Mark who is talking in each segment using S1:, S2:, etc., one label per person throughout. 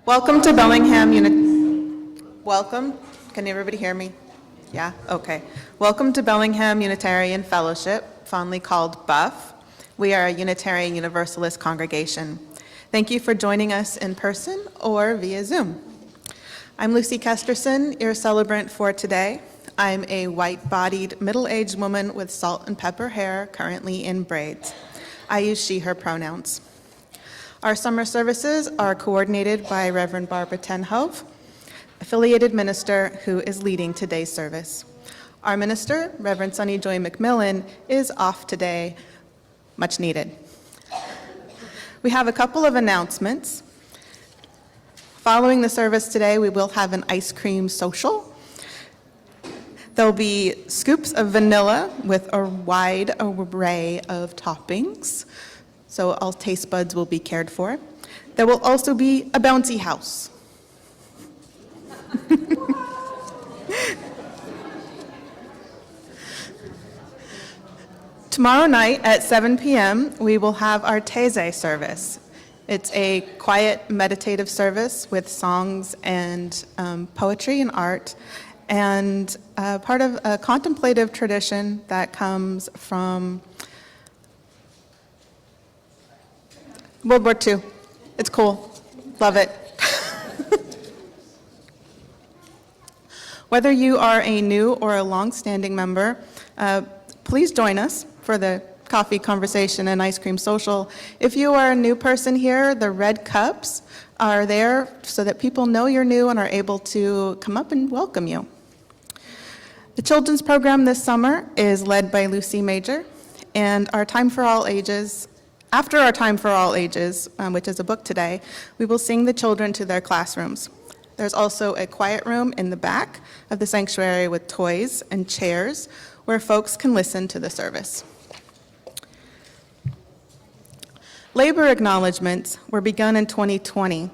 S1: Welcome to Bellingham Welcome. Can everybody hear me? Yeah? Okay. Welcome to Bellingham Unitarian Fellowship, fondly called BUF. We are a Unitarian Universalist congregation. Thank you for joining us in person or via Zoom. I'm Lucy Kesterson, your celebrant for today. I'm a white-bodied, middle-aged woman with salt and pepper hair, currently in braids. I use she, her pronouns. Our summer services are coordinated by Reverend Barbara Tenhove, affiliated minister who is leading today's service. Our minister, Reverend Sunny Joy McMillan, is off today, much needed. We have a couple of announcements. Following the service today, we will have an ice cream social. There'll be scoops of vanilla with a wide array of toppings, so all taste buds will be cared for. There will also be a bouncy house. Tomorrow night at 7 p.m., we will have our Teze service. It's a quiet, meditative service with songs and poetry and art, and part of a contemplative tradition that comes from World War II. It's cool. Love it. Whether you are a new or a long-standing member, please join us for the coffee conversation and ice cream social. If you are a new person here, the red cups are there so that people know you're new and are able to come up and welcome you. The children's program this summer is led by Lucy Major, and our Time for All Ages, after our Time for All Ages, which is a book today, we will sing the children to their classrooms. There's also a quiet room in the back of the sanctuary with toys and chairs where folks can listen to the service. Labor acknowledgements were begun in 2020,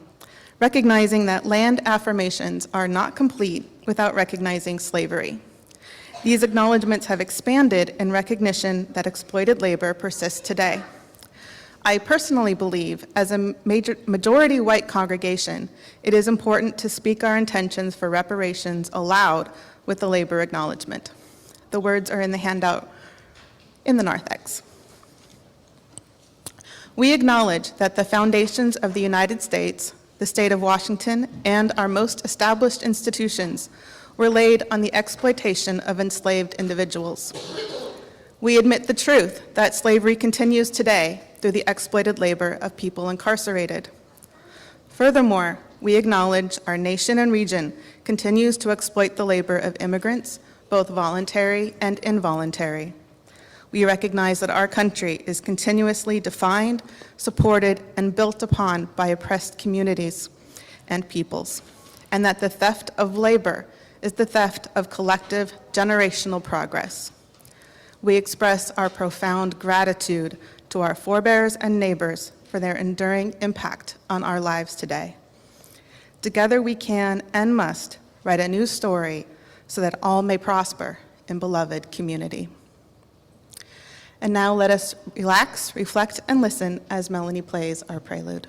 S1: recognizing that land affirmations are not complete without recognizing slavery. These acknowledgements have expanded in recognition that exploited labor persists today. I personally believe, as a majority white congregation, it is important to speak our intentions for reparations aloud with the labor acknowledgement. The words are in the handout in the narthex. We acknowledge that the foundations of the United States, the state of Washington, and our most established institutions were laid on the exploitation of enslaved individuals. We admit the truth that slavery continues today through the exploited labor of people incarcerated. Furthermore, we acknowledge our nation and region continues to exploit the labor of immigrants, both voluntary and involuntary. We recognize that our country is continuously defined, supported, and built upon by oppressed communities and peoples, and that the theft of labor is the theft of collective generational progress. We express our profound gratitude to our forebears and neighbors for their enduring impact on our lives today. Together we can and must write a new story so that all may prosper in beloved community. And now let us relax, reflect, and listen as Melanie plays our prelude.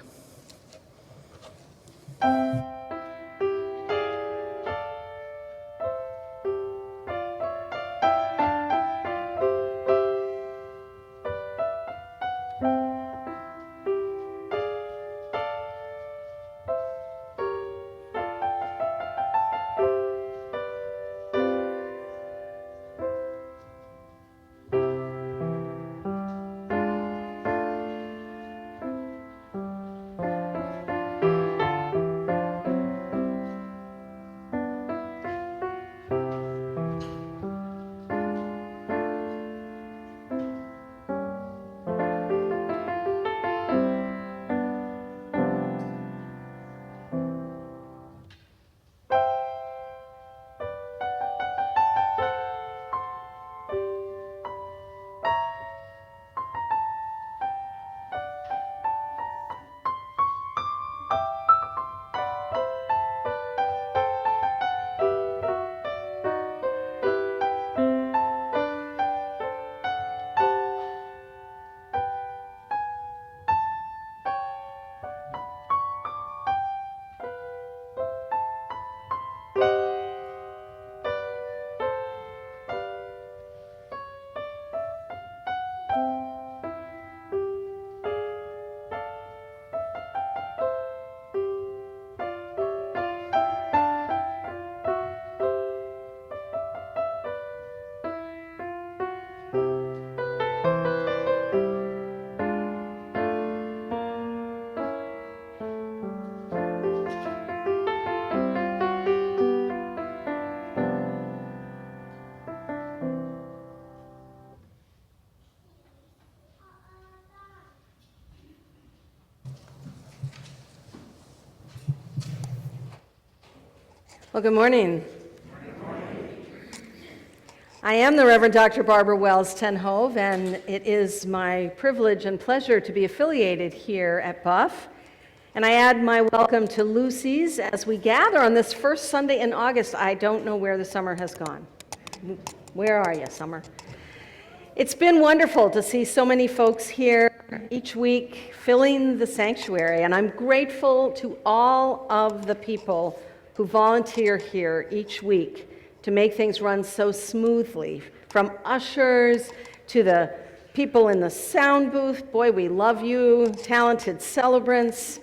S2: Well, good morning. I am the Reverend Dr. Barbara Wells Tenhove, and it is my privilege and pleasure to be affiliated here at Buff. And I add my welcome to Lucy's as we gather on this first Sunday in August. I don't know where the summer has gone. Where are you, summer? It's been wonderful to see so many folks here each week filling the sanctuary, and I'm grateful to all of the people who volunteer here each week to make things run so smoothly, from ushers to the people in the sound booth. Boy, we love you, talented celebrants.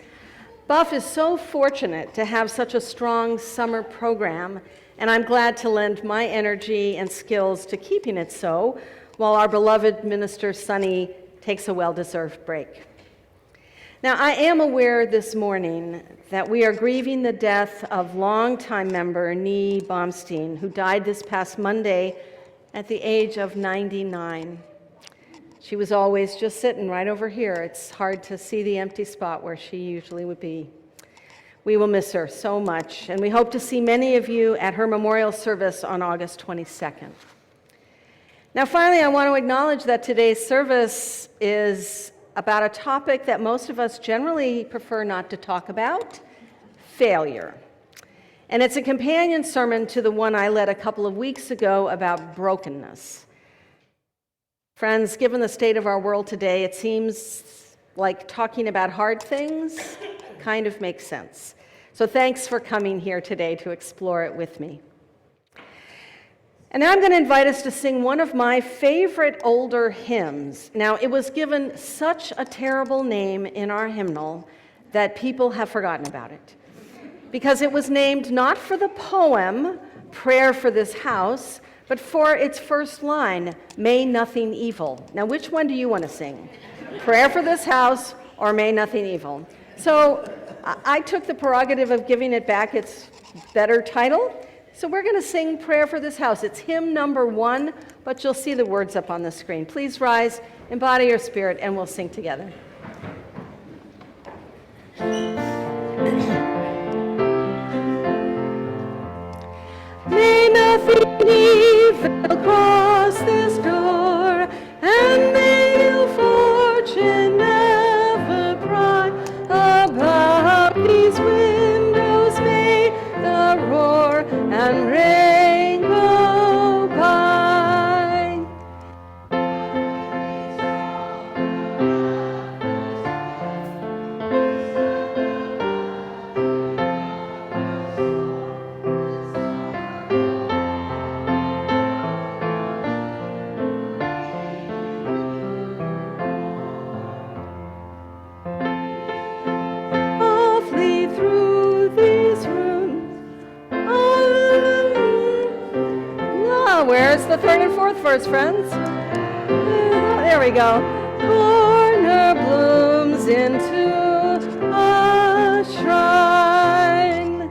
S2: Buff is so fortunate to have such a strong summer program, and I'm glad to lend my energy and skills to keeping it so, while our beloved Minister Sonny takes a well-deserved break. Now, I am aware this morning that we are grieving the death of longtime member Nee Baumstein, who died this past Monday at the age of 99. She was always just sitting right over here. It's hard to see the empty spot where she usually would be. We will miss her so much, and we hope to see many of you at her memorial service on August 22nd. Now, finally, I want to acknowledge that today's service is about a topic that most of us generally prefer not to talk about: failure. And it's a companion sermon to the one I led a couple of weeks ago about brokenness. Friends, given the state of our world today, it seems like talking about hard things kind of makes sense. So thanks for coming here today to explore it with me. And now I'm going to invite us to sing one of my favorite older hymns. Now, it was given such a terrible name in our hymnal that people have forgotten about it, because it was named not for the poem, Prayer for This House, but for its first line, May Nothing Evil. Now, which one do you want to sing? Prayer for This House or May Nothing Evil? So I took the prerogative of giving it back its better title. So we're going to sing Prayer for This House. It's hymn number 1, but you'll see the words up on the screen. Please rise, embody your spirit, and we'll sing together. May nothing evil cross this door, and may ill fortune never pry about these windows. May the roar and rain go by. Softly through these rooms. Oh, where's the third and fourth verse, friends? There we go. Corner blooms into a shrine.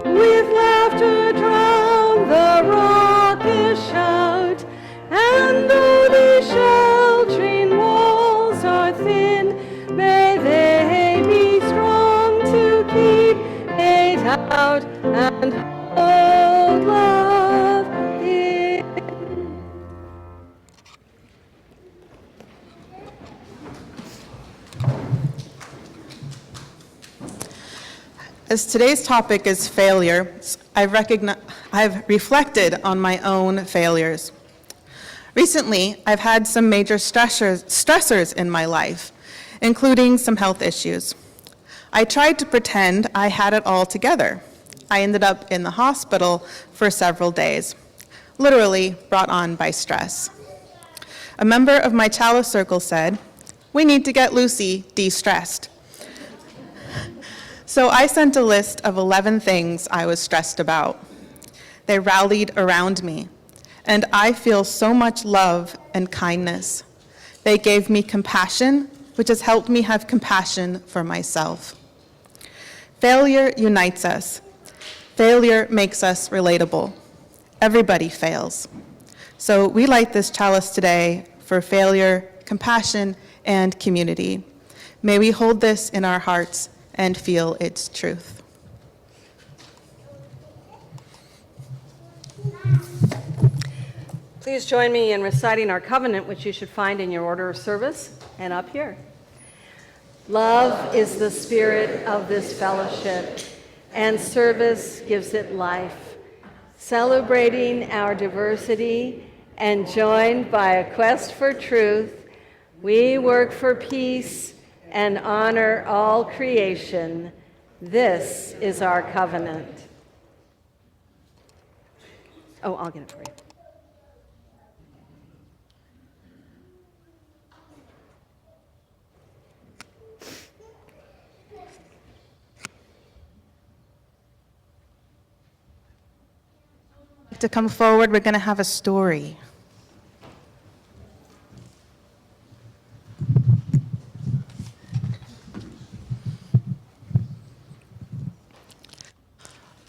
S2: With laughter drown the raucous shout, and though the sheltering walls are thin, may they be strong to keep it out and hold love in.
S1: As today's topic is failure, I've reflected on my own failures. Recently, I've had some major stressors in my life, including some health issues. I tried to pretend I had it all together. I ended up in the hospital for several days, literally brought on by stress. A member of my chalice circle said, "We need to get Lucy de-stressed." So I sent a list of 11 things I was stressed about. They rallied around me, and I feel so much love and kindness. They gave me compassion, which has helped me have compassion for myself. Failure unites us. Failure makes us relatable. Everybody fails. So we light this chalice today for failure, compassion, and community. May we hold this in our hearts and feel its truth.
S2: Please join me in reciting our covenant, which you should find in your order of service and up here. Love is the spirit of this fellowship, and service gives it life. Celebrating our diversity and joined by a quest for truth, we work for peace and honor all creation. This is our covenant. Oh, I'll get it for you.
S1: To come forward, we're going to have a story.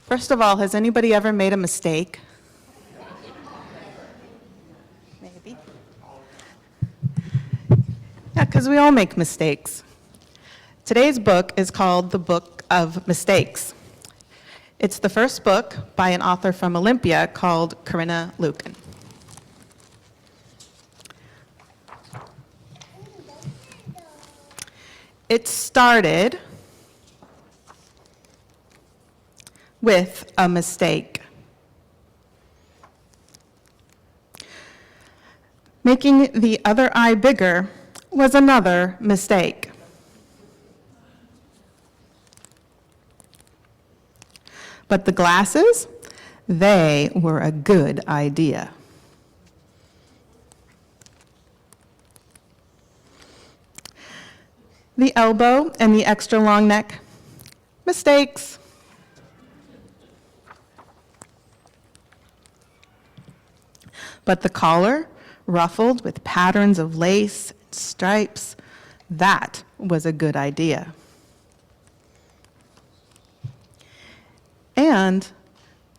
S1: First of all, has anybody ever made a mistake? Maybe. Yeah, because we all make mistakes. Today's book is called The Book of Mistakes. It's the first book by an author from Olympia called Corinna Lucan. It started with a mistake. Making the other eye bigger was another mistake. But the glasses, they were a good idea. The elbow and the extra long neck, mistakes. But the collar, ruffled with patterns of lace and stripes, that was a good idea. And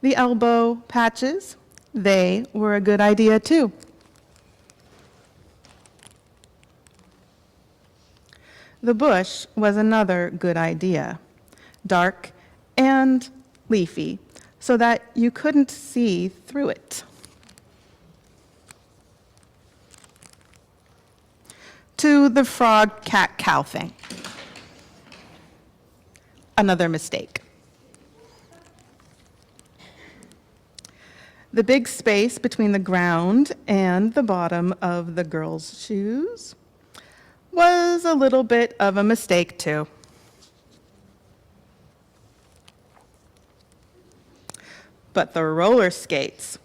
S1: the elbow patches, they were a good idea too. The bush was another good idea, dark and leafy, so that you couldn't see through it. To the frog, cat, cow thing. Another mistake. The big space between the ground and the bottom of the girl's shoes was a little bit of a mistake too. But the roller skates,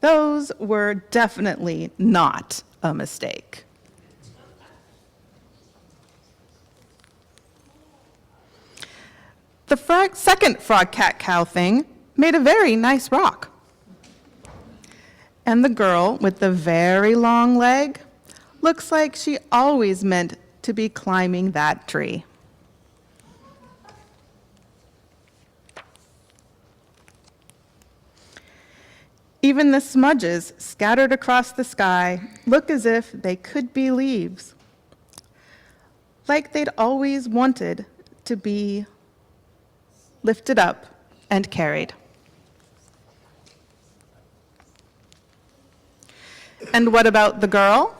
S1: those were definitely not a mistake. The second frog, cat, cow thing made a very nice rock. And the girl with the very long leg looks like she always meant to be climbing that tree. Even the smudges scattered across the sky look as if they could be leaves, like they'd always wanted to be lifted up and carried. And what about the girl?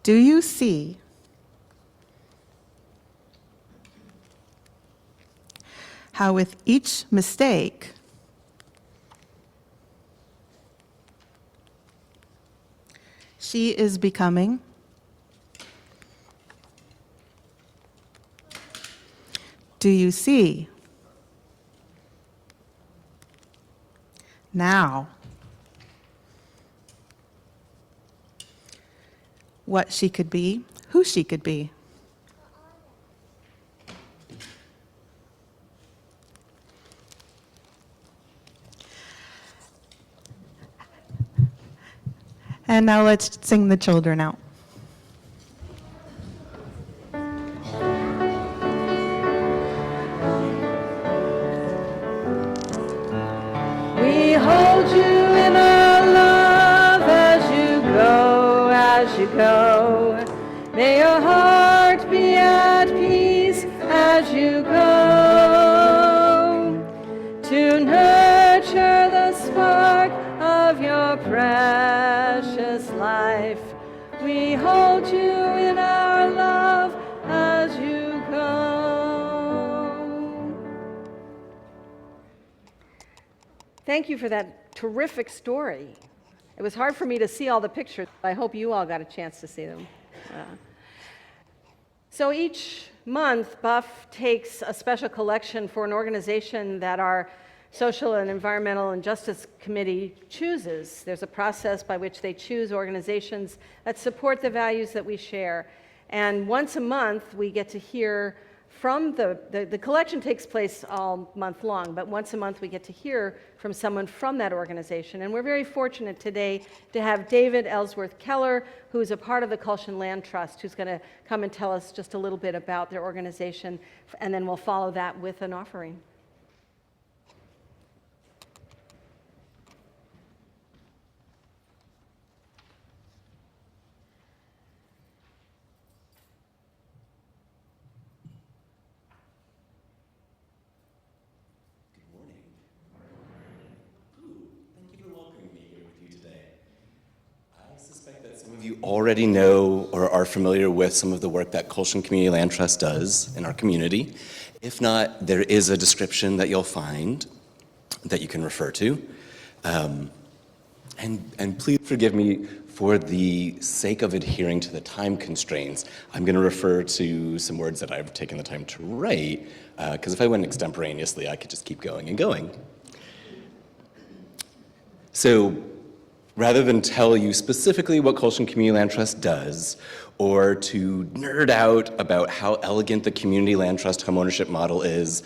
S1: Do you see how with each mistake, she is becoming Do you see now what she could be, who she could be? And now let's sing the children out.
S2: We hold you in our love as you go. May your heart be at peace as you go. To nurture the spark of your precious life, we hold you in our love as you go. Thank you for that terrific story. It was hard for me to see all the pictures. I hope you all got a chance to see them. So each month, Buff takes a special collection for an organization that our Social and Environmental and Justice Committee chooses. There's a process by which they choose organizations that support the values that we share. And once a month, we get to hear from the collection takes place all month long, but once a month we get to hear from someone from that organization. And we're very fortunate today to have David Ellsworth Keller, who's a part of the Kulshan Land Trust, who's going to come and tell us just a little bit about their organization, and then we'll follow that with an offering.
S3: Some of you already know or are familiar with some of the work that Kulshan Community Land Trust does in our community. If not, there is a description that you'll find that you can refer to. And please forgive me for the sake of adhering to the time constraints. I'm going to refer to some words that I've taken the time to write, because if I went extemporaneously, I could just keep going and going. So, rather than tell you specifically what Kulshan Community Land Trust does, or to nerd out about how elegant the Community Land Trust homeownership model is,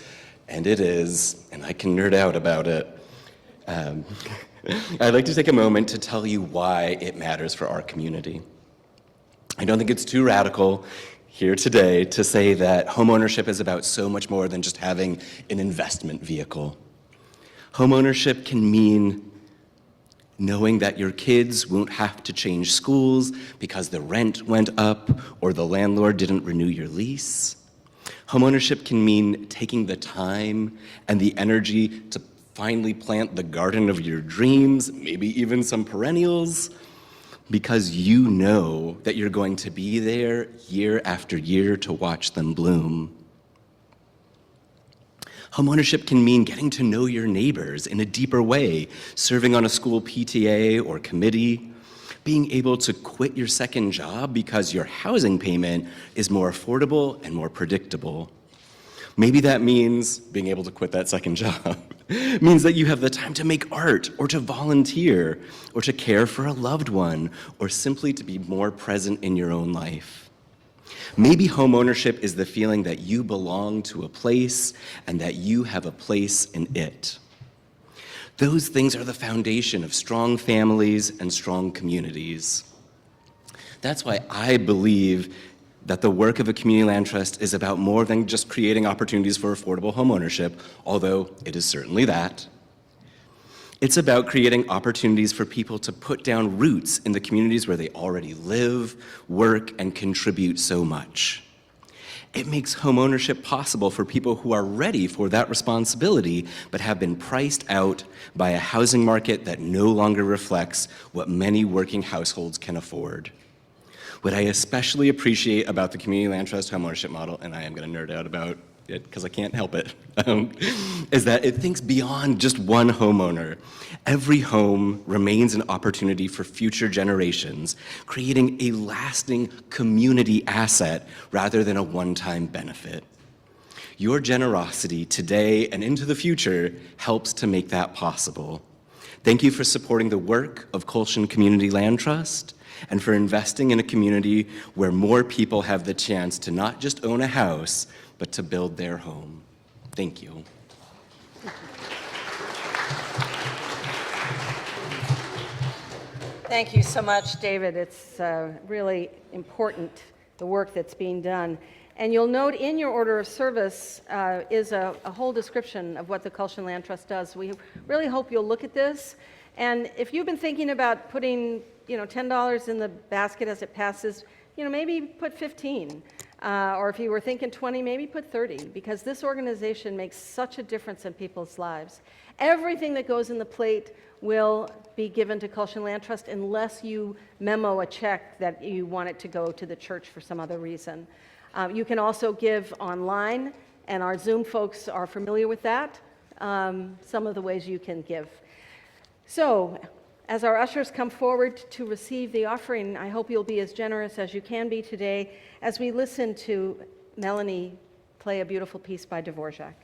S3: and it is, and I can nerd out about it, I'd like to take a moment to tell you why it matters for our community. I don't think it's too radical here today to say that homeownership is about so much more than just having an investment vehicle. Homeownership can mean knowing that your kids won't have to change schools because the rent went up or the landlord didn't renew your lease. Homeownership can mean taking the time and the energy to finally plant the garden of your dreams, maybe even some perennials, because you know that you're going to be there year after year to watch them bloom. Homeownership can mean getting to know your neighbors in a deeper way, serving on a school PTA or committee, being able to quit your second job because your housing payment is more affordable and more predictable. Maybe that means being able to quit that second job means that you have the time to make art or to volunteer or to care for a loved one or simply to be more present in your own life. Maybe homeownership is the feeling that you belong to a place and that you have a place in it. Those things are the foundation of strong families and strong communities. That's why I believe that the work of a community land trust is about more than just creating opportunities for affordable homeownership, although it is certainly that. It's about creating opportunities for people to put down roots in the communities where they already live, work, and contribute so much. It makes homeownership possible for people who are ready for that responsibility but have been priced out by a housing market that no longer reflects what many working households can afford. What I especially appreciate about the Community Land Trust homeownership model, and I am going to nerd out about it because I can't help it, is that it thinks beyond just one homeowner. Every home remains an opportunity for future generations, creating a lasting community asset rather than a one-time benefit. Your generosity today and into the future helps to make that possible. Thank you for supporting the work of Kulshan Community Land Trust and for investing in a community where more people have the chance to not just own a house, but to build their home. Thank you.
S2: Thank you so much, David. It's really important, the work that's being done. And you'll note in your order of service is a whole description of what the Kulshan Land Trust does. We really hope you'll look at this. And if you've been thinking about putting, $10 in the basket as it passes, maybe put 15. Or if you were thinking 20, maybe put 30, because this organization makes such a difference in people's lives. Everything that goes in the plate will be given to Kulshan Land Trust unless you memo a check that you want it to go to the church for some other reason. You can also give online, and our Zoom folks are familiar with that, some of the ways you can give. So, as our ushers come forward to receive the offering, I hope you'll be as generous as you can be today as we listen to Melanie play a beautiful piece by Dvorak.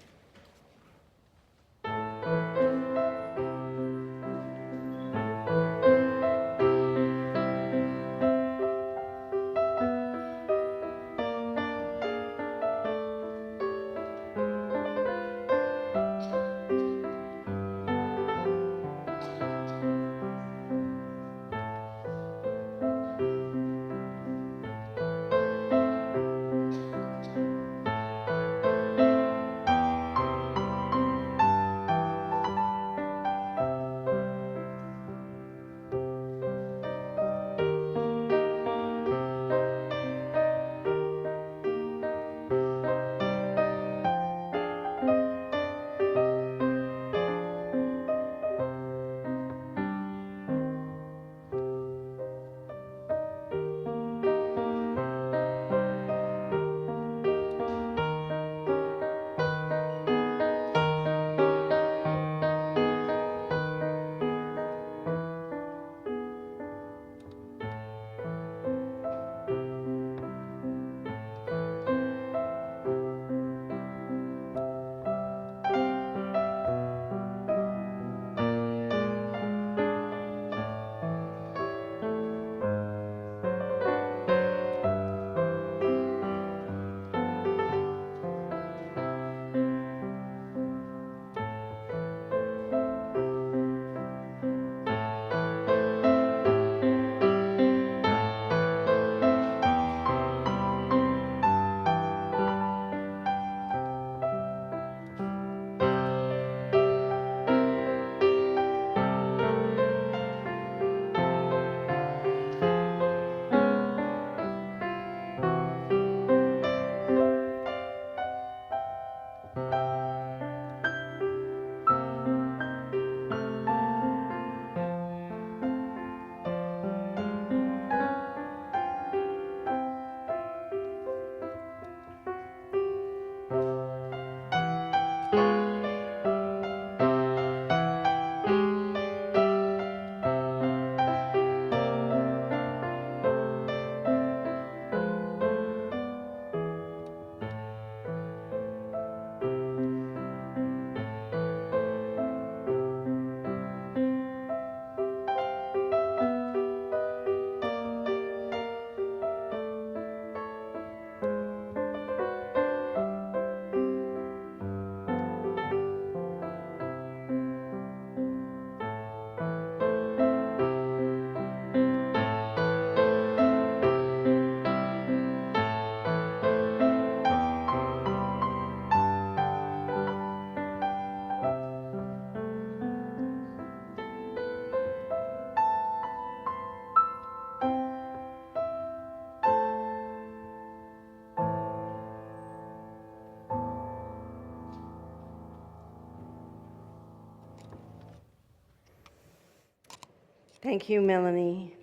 S2: Thank you, Melanie.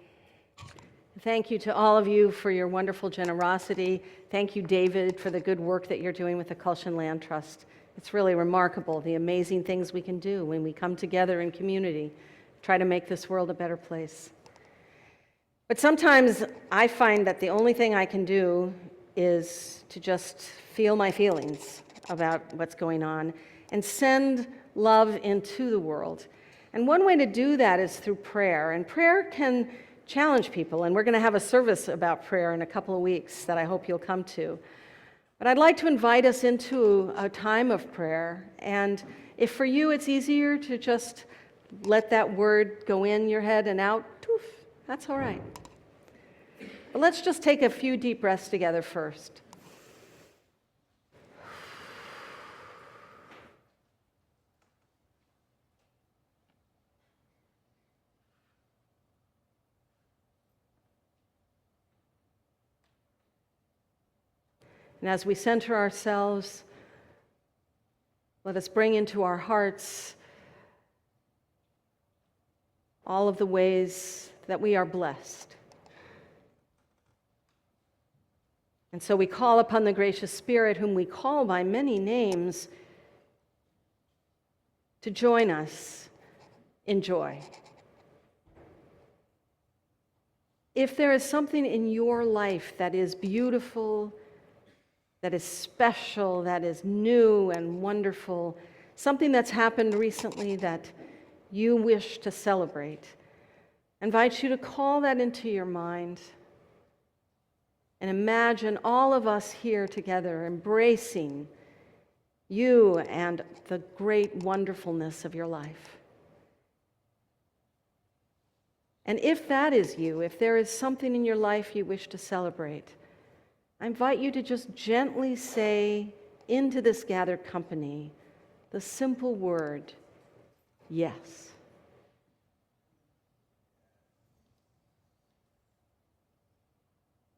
S2: Thank you to all of you for your wonderful generosity. Thank you, David, for the good work that you're doing with the Kulshan Land Trust. It's really remarkable, the amazing things we can do when we come together in community, try to make this world a better place. But sometimes I find that the only thing I can do is to just feel my feelings about what's going on and send love into the world. And one way to do that is through prayer. And prayer can challenge people. And we're going to have a service about prayer in a couple of weeks that I hope you'll come to. But I'd like to invite us into a time of prayer. And if for you it's easier to just let that word go in your head and out, That's all right. But let's just take a few deep breaths together first. And as we center ourselves, let us bring into our hearts all of the ways that we are blessed. And so we call upon the gracious Spirit, whom we call by many names, to join us in joy. If there is something in your life that is beautiful, that is special, that is new and wonderful, something that's happened recently that you wish to celebrate, I invite you to call that into your mind and imagine all of us here together embracing you and the great wonderfulness of your life. And if that is you, if there is something in your life you wish to celebrate, I invite you to just gently say into this gathered company the simple word, yes.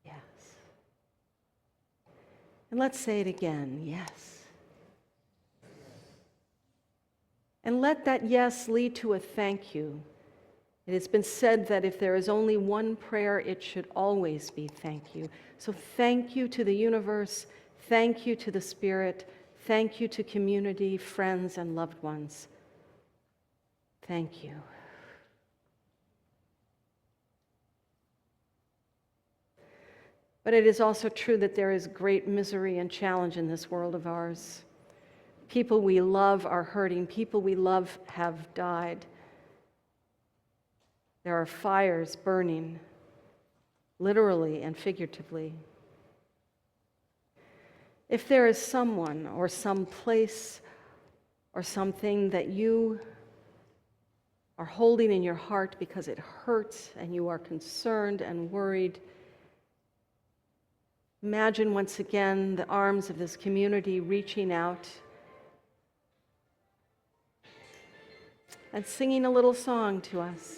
S2: Yes. And let's say it again, yes. And let that yes lead to a thank you. It has been said that if there is only one prayer, it should always be thank you. So thank you to the universe, thank you to the Spirit, thank you to community, friends, and loved ones. Thank you. But it is also true that there is great misery and challenge in this world of ours. People we love are hurting, people we love have died. There are fires burning, literally and figuratively. If there is someone or some place or something that you are holding in your heart because it hurts and you are concerned and worried, imagine once again the arms of this community reaching out and singing a little song to us.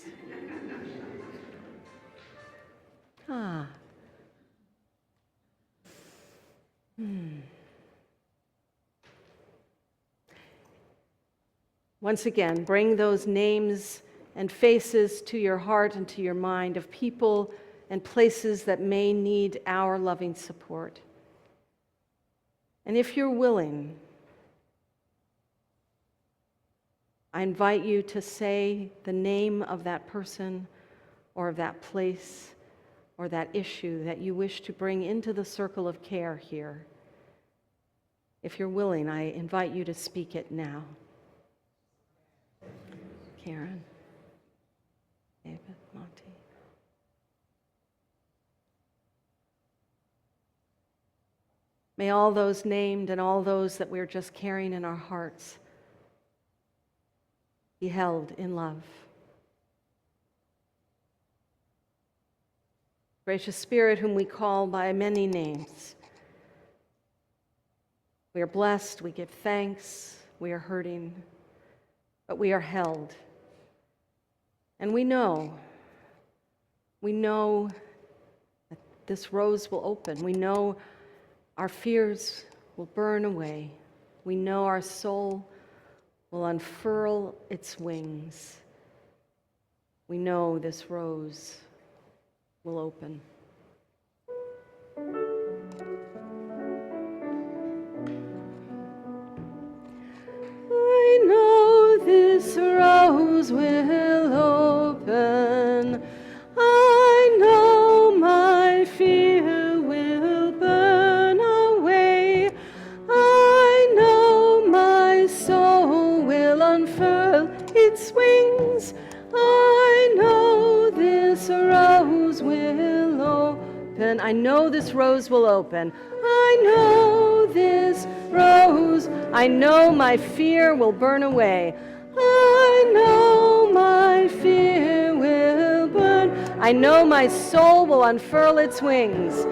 S2: Once again, bring those names and faces to your heart and to your mind of people and places that may need our loving support. And if you're willing, I invite you to say the name of that person or of that place or that issue that you wish to bring into the circle of care here. If you're willing, I invite you to speak it now. Karen, David, Monty. May all those named and all those that we're just carrying in our hearts be held in love. Gracious Spirit, whom we call by many names, we are blessed, we give thanks, we are hurting, but we are held. And we know that this rose will open. We know our fears will burn away. We know our soul will unfurl its wings. We know this rose will open. I know this rose will open. I know my fear will burn away. I know my soul will unfurl its wings. I know this rose will open. I know this rose will open. I know this rose. I know my fear will burn away. I know my fear will burn. I know my soul will unfurl its wings.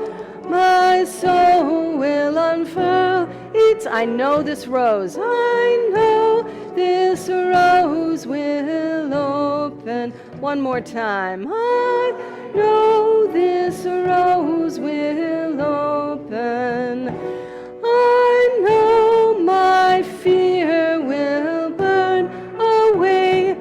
S2: My soul will unfurl its. I know this rose. I know this rose will open. One more time. I know this rose will open. I know my fear will burn away.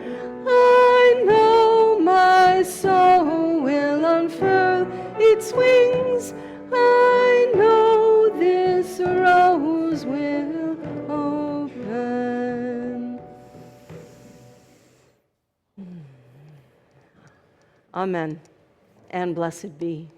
S2: I know my soul will unfurl its wings. I know this rose will open. Amen. And blessed be.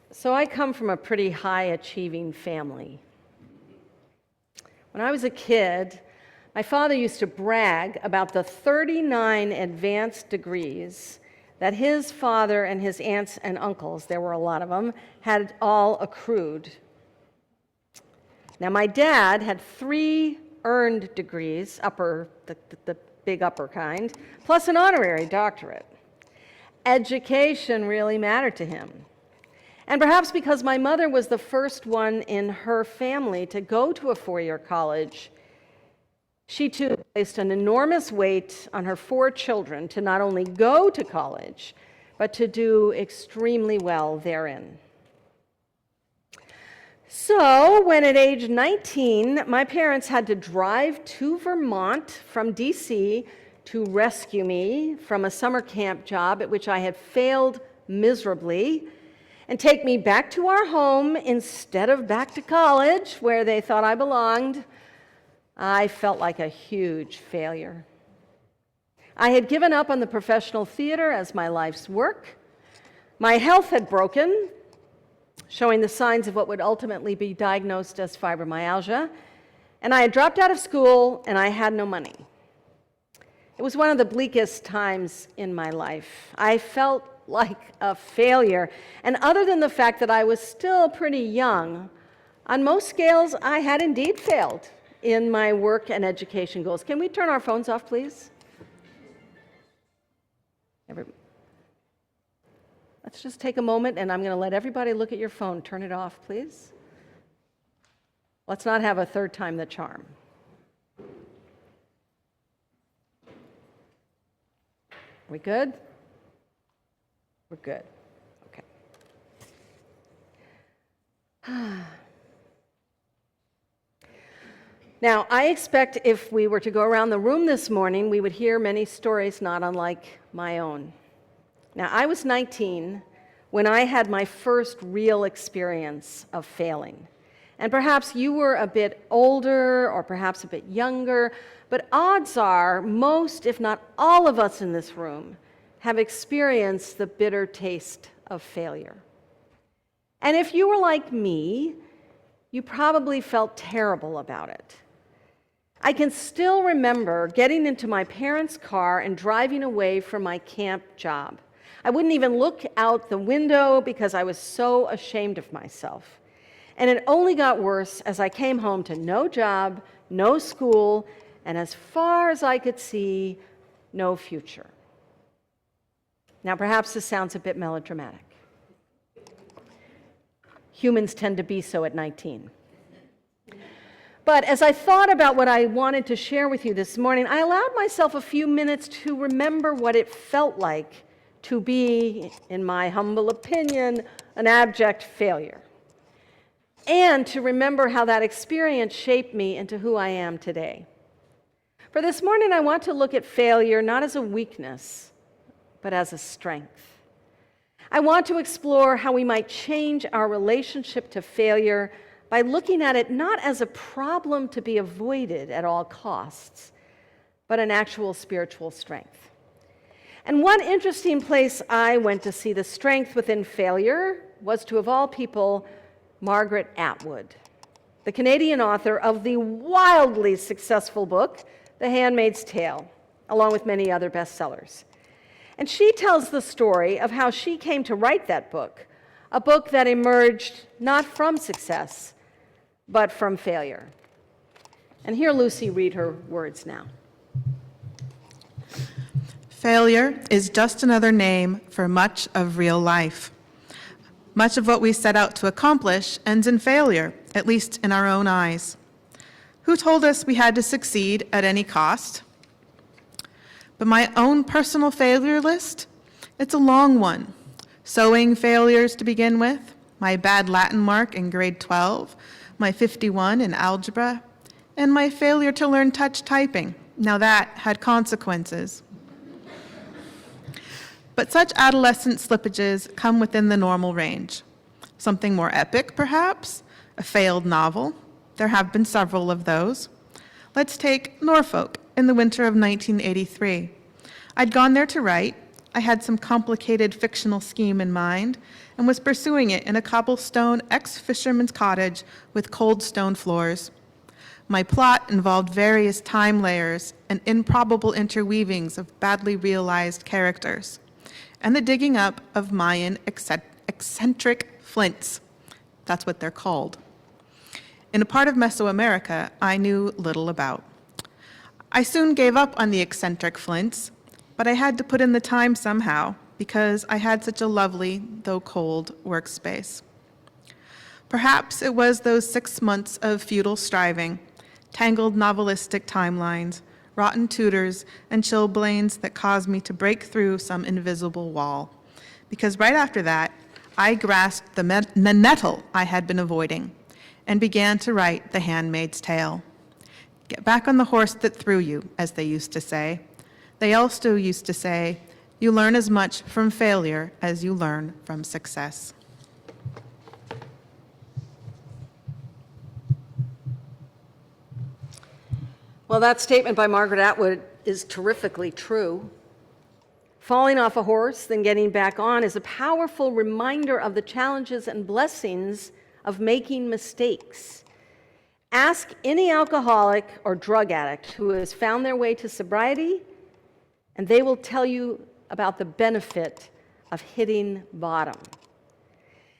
S2: So I come from a pretty high-achieving family. When I was a kid, my father used to brag about the 39 advanced degrees that his father and his aunts and uncles, there were a lot of them, had all accrued. Now, my dad had 3 earned degrees, the big upper kind, plus an honorary doctorate. Education really mattered to him. And perhaps because my mother was the first one in her family to go to a 4-year college, she too placed an enormous weight on her 4 children to not only go to college, but to do extremely well therein. So, when at age 19, my parents had to drive to Vermont from DC to rescue me from a summer camp job at which I had failed miserably, and take me back to our home instead of back to college where they thought I belonged, I felt like a huge failure. I had given up on the professional theater as my life's work. My health had broken, showing the signs of what would ultimately be diagnosed as fibromyalgia, and I had dropped out of school and I had no money. It was one of the bleakest times in my life. I felt like a failure. And other than the fact that I was still pretty young, on most scales, I had indeed failed in my work and education goals. Can we turn our phones off, please? Let's just take a moment, and I'm going to let everybody look at your phone. Turn it off, please. Let's not have a third time the charm. Are we good? We're good. Okay. Now, I expect if we were to go around the room this morning, we would hear many stories not unlike my own. Now, I was 19 when I had my first real experience of failing. And perhaps you were a bit older or perhaps a bit younger, but odds are most, if not all of us in this room, have experienced the bitter taste of failure. And if you were like me, you probably felt terrible about it. I can still remember getting into my parents' car and driving away from my camp job. I wouldn't even look out the window because I was so ashamed of myself. And it only got worse as I came home to no job, no school, and as far as I could see, no future. Now, perhaps this sounds a bit melodramatic. Humans tend to be so at 19. But as I thought about what I wanted to share with you this morning, I allowed myself a few minutes to remember what it felt like to be, in my humble opinion, an abject failure. And to remember how that experience shaped me into who I am today. For this morning, I want to look at failure not as a weakness, but as a strength. I want to explore how we might change our relationship to failure by looking at it not as a problem to be avoided at all costs, but an actual spiritual strength. And one interesting place I went to see the strength within failure was to, of all people, Margaret Atwood, the Canadian author of the wildly successful book, The Handmaid's Tale, along with many other bestsellers. And she tells the story of how she came to write that book, a book that emerged not from success, but from failure. And hear Lucy read her words now.
S1: Failure is just another name for much of real life. Much of what we set out to accomplish ends in failure, at least in our own eyes. Who told us we had to succeed at any cost? But my own personal failure list, it's a long one. Sewing failures to begin with, my bad Latin mark in grade 12, my 51 in algebra, and my failure to learn touch typing. Now that had consequences. But such adolescent slippages come within the normal range. Something more epic, perhaps? A failed novel. There have been several of those. Let's take Norfolk in the winter of 1983. I'd gone there to write. I had some complicated fictional scheme in mind and was pursuing it in a cobblestone ex-fisherman's cottage with cold stone floors. My plot involved various time layers and improbable interweavings of badly realized characters, and the digging up of Mayan eccentric flints. That's what they're called. In a part of Mesoamerica I knew little about. I soon gave up on the eccentric flints, but I had to put in the time somehow because I had such a lovely, though cold, workspace. Perhaps it was those 6 months of futile striving, tangled novelistic timelines, rotten tutors, and chilblains that caused me to break through some invisible wall. Because right after that, I grasped the nettle I had been avoiding and began to write The Handmaid's Tale. Get back on the horse that threw you, as they used to say. They also used to say, you learn as much from failure as you learn from success.
S2: Well, that statement by Margaret Atwood is terrifically true. Falling off a horse, then getting back on, is a powerful reminder of the challenges and blessings of making mistakes. Ask any alcoholic or drug addict who has found their way to sobriety, and they will tell you about the benefit of hitting bottom.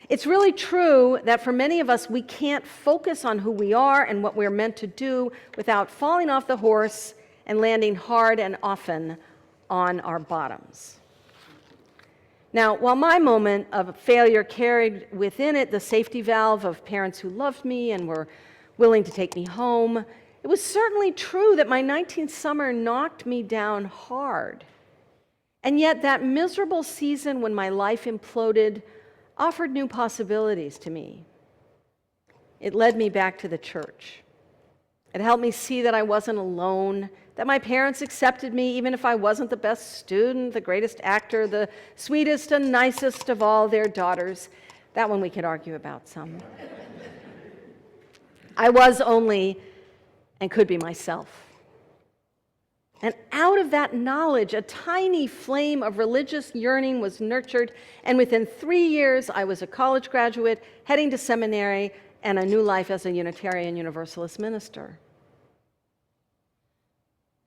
S2: It's really true that for many of us, we can't focus on who we are and what we're meant to do without falling off the horse and landing hard and often on our bottoms. Now, while my moment of failure carried within it the safety valve of parents who loved me and were willing to take me home, it was certainly true that my 19th summer knocked me down hard. And yet that miserable season when my life imploded offered new possibilities to me. It led me back to the church. It helped me see that I wasn't alone, that my parents accepted me even if I wasn't the best student, the greatest actor, the sweetest and nicest of all their daughters. That one we could argue about some. I was only and could be myself. And out of that knowledge, a tiny flame of religious yearning was nurtured, and within 3 years, I was a college graduate, heading to seminary, and a new life as a Unitarian Universalist minister.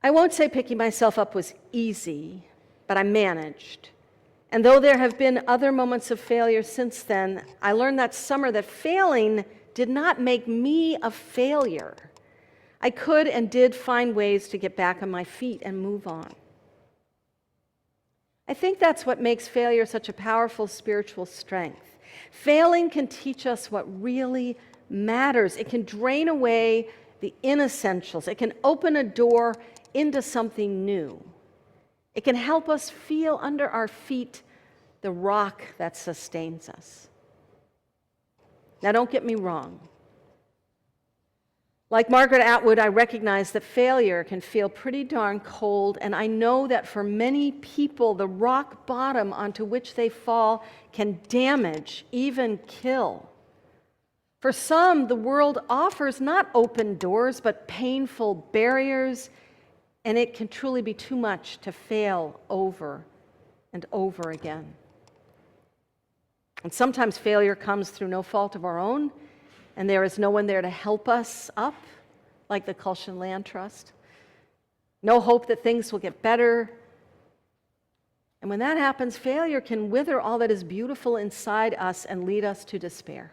S2: I won't say picking myself up was easy, but I managed. And though there have been other moments of failure since then, I learned that summer that failing did not make me a failure. I could and did find ways to get back on my feet and move on. I think that's what makes failure such a powerful spiritual strength. Failing can teach us what really matters. It can drain away the inessentials. It can open a door into something new. It can help us feel under our feet the rock that sustains us. Now, don't get me wrong. Like Margaret Atwood, I recognize that failure can feel pretty darn cold, and I know that for many people, the rock bottom onto which they fall can damage, even kill. For some, the world offers not open doors, but painful barriers, and it can truly be too much to fail over and over again. And sometimes failure comes through no fault of our own, and there is no one there to help us up, like the Kulshan Land Trust. No hope that things will get better. And when that happens, failure can wither all that is beautiful inside us and lead us to despair.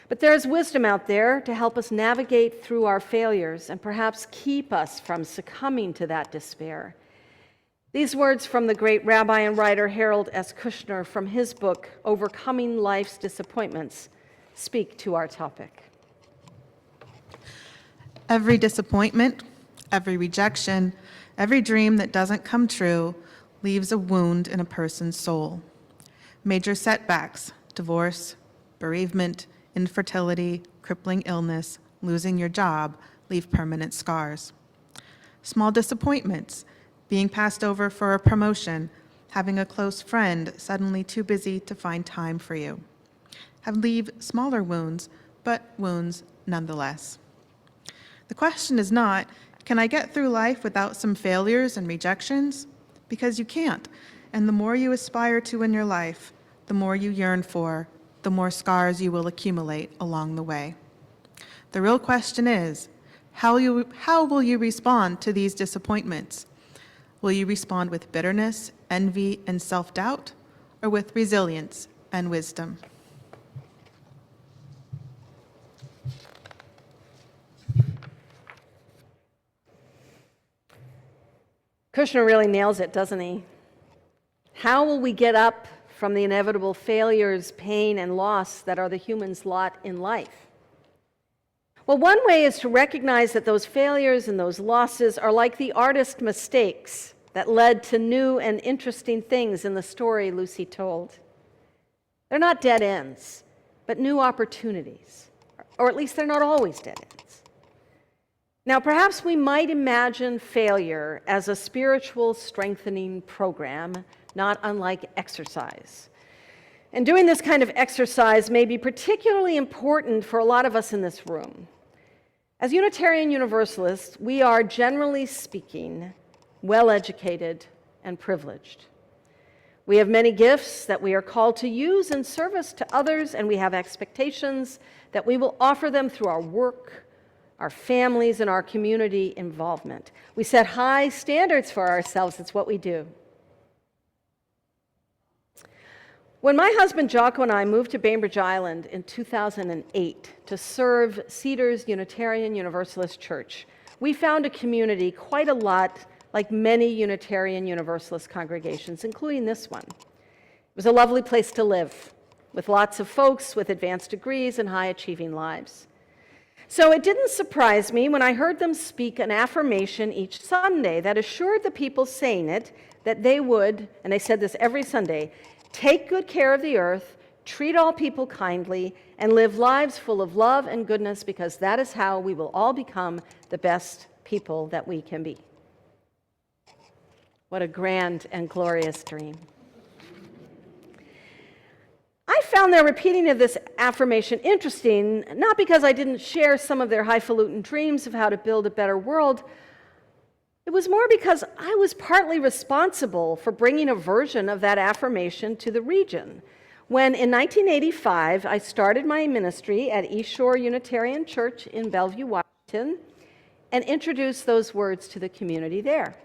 S2: But there is wisdom out there to help us navigate through our failures and perhaps keep us from succumbing to that despair. These words from the great rabbi and writer Harold S. Kushner from his book, Overcoming Life's Disappointments, speak to our topic.
S1: Every disappointment, every rejection, every dream that doesn't come true leaves a wound in a person's soul. Major setbacks, divorce, bereavement, infertility, crippling illness, losing your job leave permanent scars. Small disappointments, being passed over for a promotion, having a close friend suddenly too busy to find time for you, leave smaller wounds, but wounds nonetheless. The question is not, can I get through life without some failures and rejections? Because you can't. And the more you aspire to in your life, the more you yearn for, the more scars you will accumulate along the way. The real question is, how will you respond to these disappointments? Will you respond with bitterness, envy, and self-doubt, or with resilience and wisdom?
S2: Kushner really nails it, doesn't he? How will we get up from the inevitable failures, pain, and loss that are the human's lot in life? Well, one way is to recognize that those failures and those losses are like the artist's mistakes that led to new and interesting things in the story Lucy told. They're not dead ends, but new opportunities, or at least they're not always dead ends. Now, perhaps we might imagine failure as a spiritual strengthening program, not unlike exercise. And doing this kind of exercise may be particularly important for a lot of us in this room. As Unitarian Universalists, we are, generally speaking, well-educated and privileged. We have many gifts that we are called to use in service to others, and we have expectations that we will offer them through our work, our families, and our community involvement. We set high standards for ourselves. It's what we do. When my husband Jocko and I moved to Bainbridge Island in 2008 to serve Cedars Unitarian Universalist Church, we found a community quite a lot like many Unitarian Universalist congregations, including this one. It was a lovely place to live, with lots of folks with advanced degrees and high-achieving lives. So it didn't surprise me when I heard them speak an affirmation each Sunday that assured the people saying it that they would, and they said this every Sunday, take good care of the earth, treat all people kindly, and live lives full of love and goodness, because that is how we will all become the best people that we can be. What a grand and glorious dream. I found their repeating of this affirmation interesting, not because I didn't share some of their highfalutin dreams of how to build a better world. It was more because I was partly responsible for bringing a version of that affirmation to the region. When in 1985, I started my ministry at East Shore Unitarian Church in Bellevue, Washington, and introduced those words to the community there.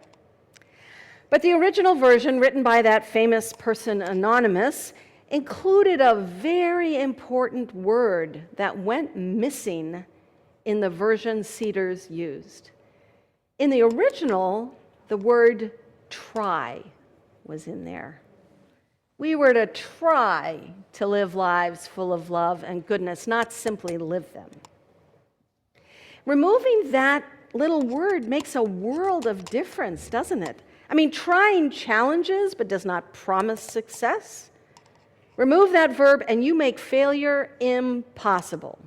S2: But the original version, written by that famous person Anonymous, included a very important word that went missing in the version Cedars used. In the original, the word try was in there. We were to try to live lives full of love and goodness, not simply live them. Removing that little word makes a world of difference, doesn't it? I mean, trying challenges but does not promise success. Remove that verb and you make failure impossible.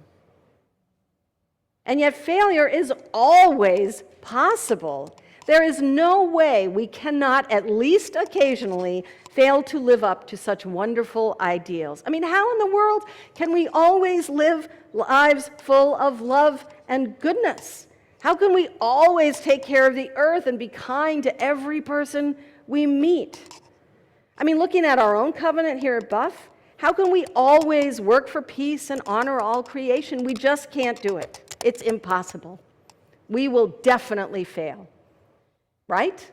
S2: And yet failure is always possible. There is no way we cannot, at least occasionally, fail to live up to such wonderful ideals. I mean, how in the world can we always live lives full of love and goodness? How can we always take care of the earth and be kind to every person we meet. I mean, looking at our own covenant here at Buff, how can we always work for peace and honor all creation? We just can't do it. It's impossible. We will definitely fail. Right?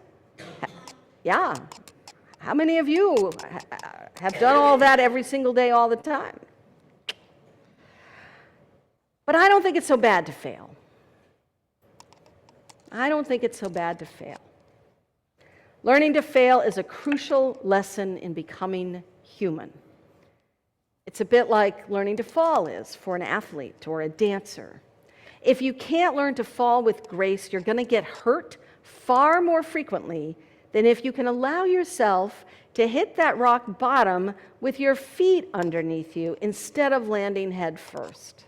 S2: Yeah. How many of you have done all that every single day, all the time? But I don't think it's so bad to fail. I don't think it's so bad to fail. Learning to fail is a crucial lesson in becoming human. It's a bit like learning to fall is for an athlete or a dancer. If you can't learn to fall with grace, you're going to get hurt far more frequently than if you can allow yourself to hit that rock bottom with your feet underneath you instead of landing head first.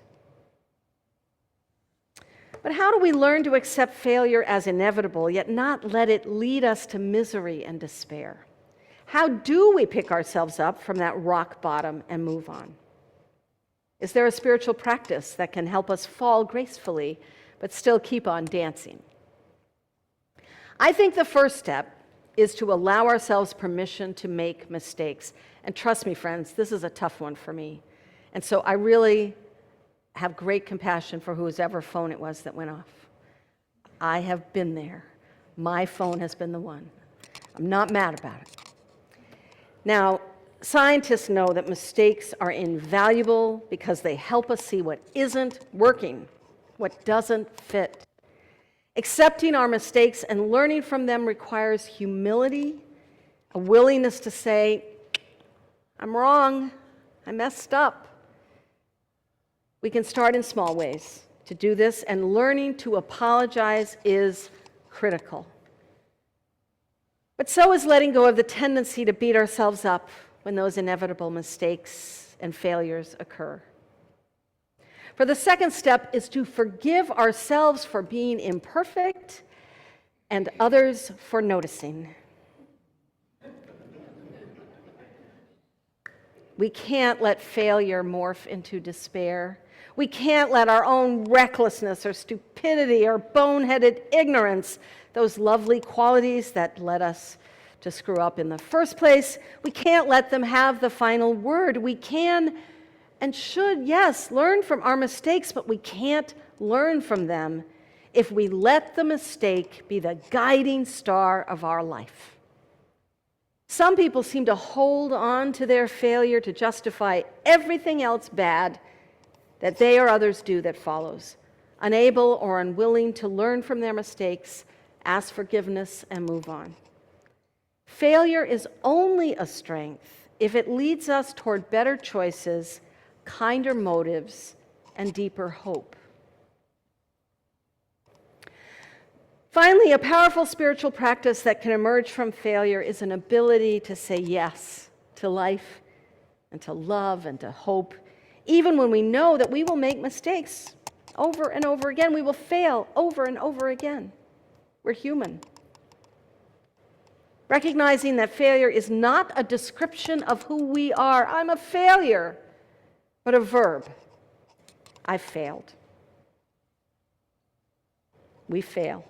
S2: But how do we learn to accept failure as inevitable, yet not let it lead us to misery and despair? How do we pick ourselves up from that rock bottom and move on? Is there a spiritual practice that can help us fall gracefully, but still keep on dancing? I think the first step is to allow ourselves permission to make mistakes. And trust me, friends, this is a tough one for me. And so I really have great compassion for whoever phone it was that went off. I have been there. My phone has been the one. I'm not mad about it. Now, scientists know that mistakes are invaluable because they help us see what isn't working, what doesn't fit. Accepting our mistakes and learning from them requires humility, a willingness to say, I'm wrong, I messed up. We can start in small ways to do this, and learning to apologize is critical. But so is letting go of the tendency to beat ourselves up when those inevitable mistakes and failures occur. For the second step is to forgive ourselves for being imperfect and others for noticing. We can't let failure morph into despair. We can't let our own recklessness or stupidity or boneheaded ignorance, those lovely qualities that led us to screw up in the first place, we can't let them have the final word. We can and should, yes, learn from our mistakes, but we can't learn from them if we let the mistake be the guiding star of our life. Some people seem to hold on to their failure to justify everything else bad that they or others do that follows, unable or unwilling to learn from their mistakes, ask forgiveness, and move on. Failure is only a strength if it leads us toward better choices, kinder motives, and deeper hope. Finally, a powerful spiritual practice that can emerge from failure is an ability to say yes to life and to love and to hope, even when we know that we will make mistakes over and over again. We will fail over and over again. We're human. Recognizing that failure is not a description of who we are. I'm a failure. But a verb. I failed. We fail.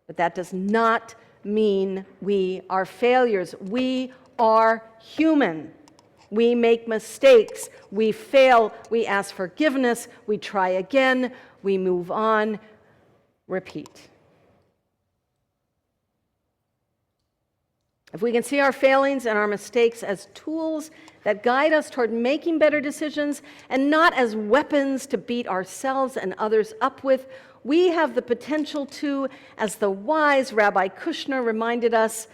S2: But that does not mean we are failures. We are human. We make mistakes. We fail. We ask forgiveness. We try again. We move on. Repeat. If we can see our failings and our mistakes as tools that guide us toward making better decisions and not as weapons to beat ourselves and others up with, we have the potential to, as the wise Rabbi Kushner reminded us,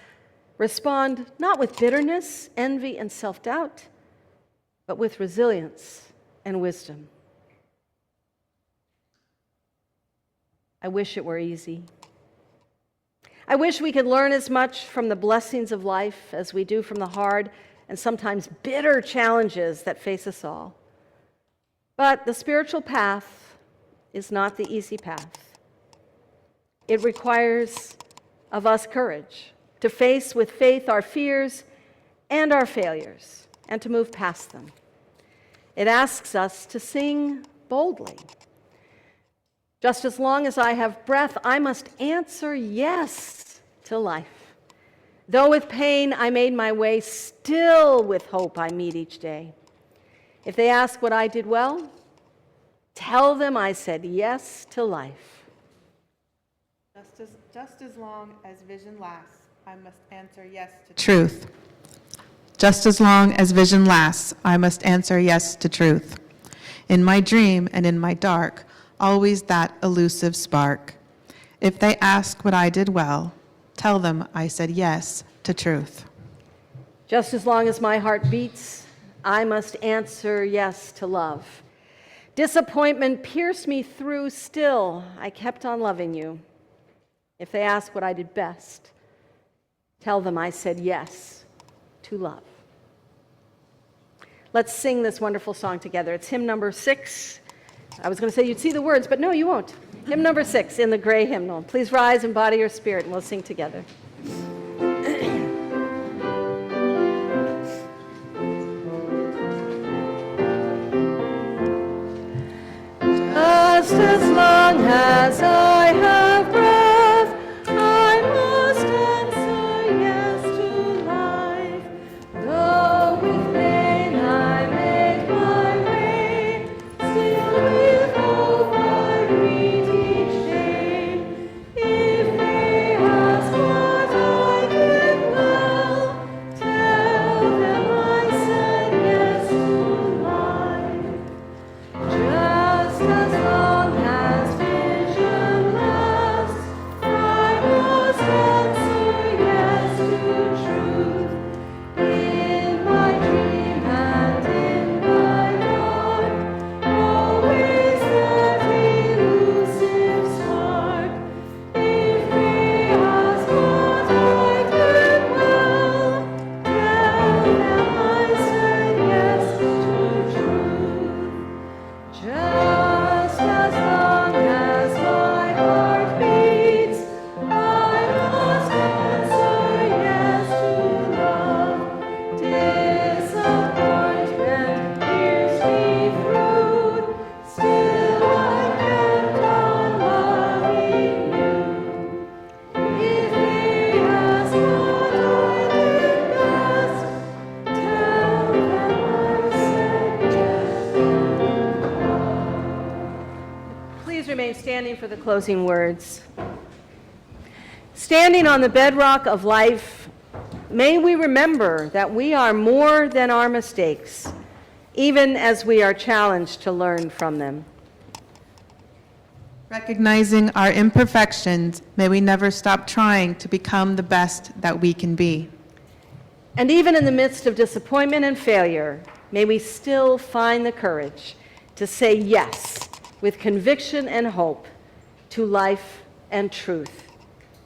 S2: respond not with bitterness, envy, and self-doubt, but with resilience and wisdom. I wish it were easy. I wish we could learn as much from the blessings of life as we do from the hard and sometimes bitter challenges that face us all. But the spiritual path is not the easy path. It requires of us courage to face with faith our fears and our failures and to move past them. It asks us to sing boldly. Just as long as I have breath, I must answer yes to life. Though with pain I made my way, still with hope I meet each day. If they ask what I did well, tell them I said yes to life.
S1: Just as long as vision lasts, I must answer yes to truth. Just as long as vision lasts, I must answer yes to truth. In my dream and in my dark, always that elusive spark. If they ask what I did well, tell them I said yes to truth.
S2: Just as long as my heart beats, I must answer yes to love. Disappointment pierced me through, still I kept on loving you. If they ask what I did best, tell them I said yes to love. Let's sing this wonderful song together. It's hymn number 6. I was going to say you'd see the words, but no, you won't. Hymn number 6 in the gray hymnal. Please rise and body your spirit, and we'll sing together. Just as long as I have breath, I must answer yes to life. Though with pain I make my way, still with hope I greet each day. If they ask what I did well, tell them I said yes to life. Just as long as vision lasts, I must answer yes to truth. In my dream and in my dark, always that elusive spark. If they ask what I did well, tell them I said yes to truth. Just as long as my heart beats, I must answer yes to love. Disappointment pierced me through, still I kept on loving you. If they ask what I did best, tell them I said yes. Please remain standing for the closing words. Standing on the bedrock of life, may we remember that we are more than our mistakes, even as we are challenged to learn from them.
S1: Recognizing our imperfections, may we never stop trying to become the best that we can be.
S2: And even in the midst of disappointment and failure, may we still find the courage to say yes with conviction and hope to life and truth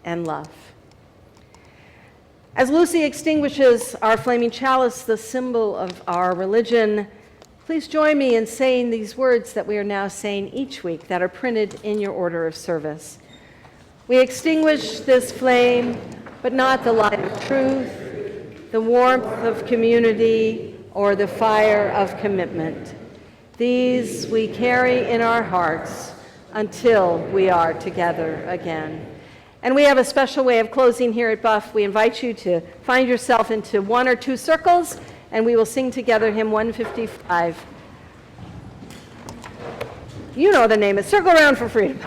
S2: and love. As Lucy extinguishes our flaming chalice, the symbol of our religion, please join me in saying these words that we are now saying each week that are printed in your order of service. We extinguish this flame, but not the light of truth, the warmth of community, or the fire of commitment. These we carry in our hearts until we are together again. And we have a special way of closing here at Buff. We invite you to find yourself into 1 or 2 circles, and we will sing together hymn 155. You know the name. It's Circle Around for Freedom.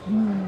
S4: Mm.